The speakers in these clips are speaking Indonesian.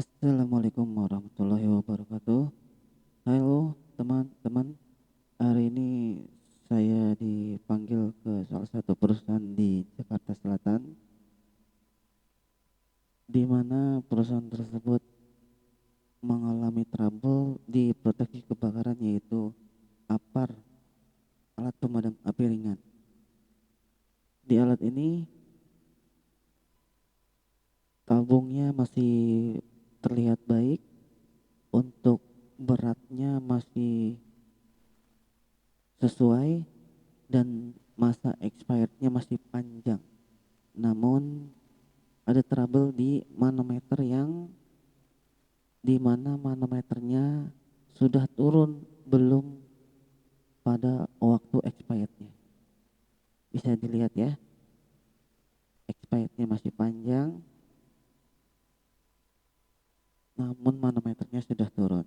Assalamualaikum warahmatullahi wabarakatuh. Halo teman-teman, hari ini saya dipanggil ke salah satu perusahaan di Jakarta Selatan, di mana perusahaan tersebut mengalami trouble di proteksi kebakaran, yaitu Apar, alat pemadam api ringan. Di alat ini tabungnya masih terlihat baik, untuk beratnya masih sesuai, dan masa expirednya masih panjang. Namun ada trouble di manometer, yang dimana manometernya sudah turun belum pada waktu expirednya. Bisa dilihat ya, expirednya masih panjang, namun manometernya sudah turun.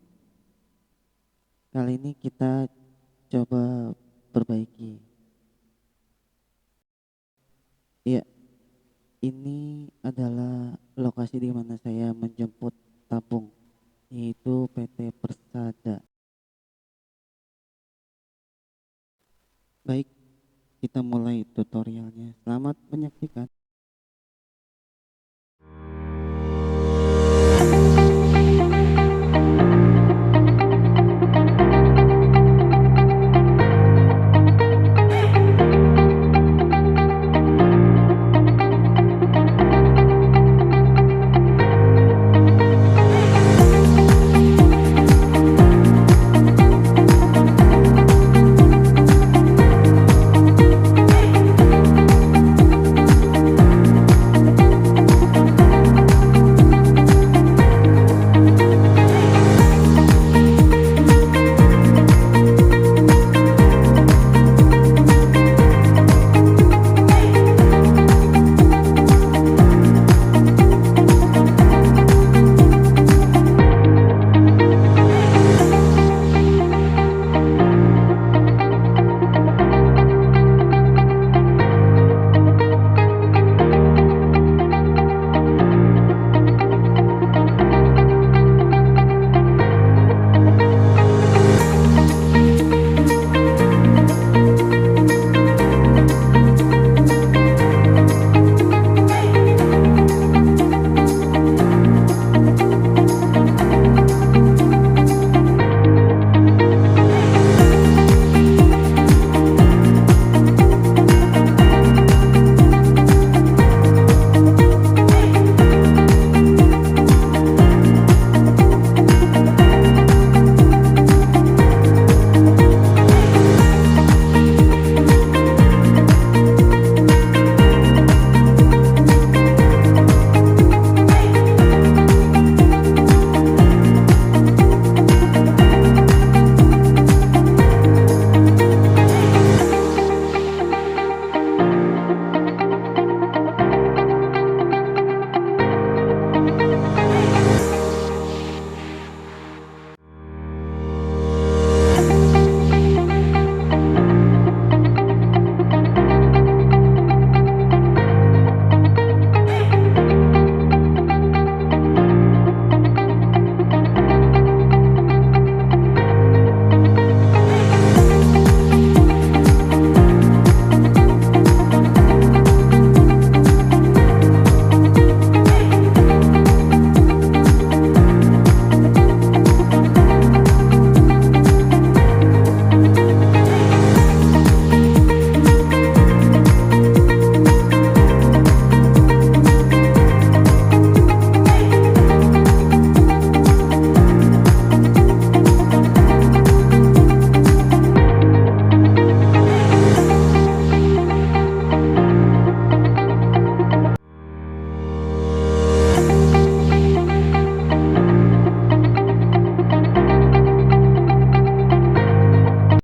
Kali ini kita coba perbaiki. Ya, ini adalah lokasi di mana saya menjemput tabung, yaitu PT Persada. Baik, kita mulai tutorialnya. Selamat menyaksikan.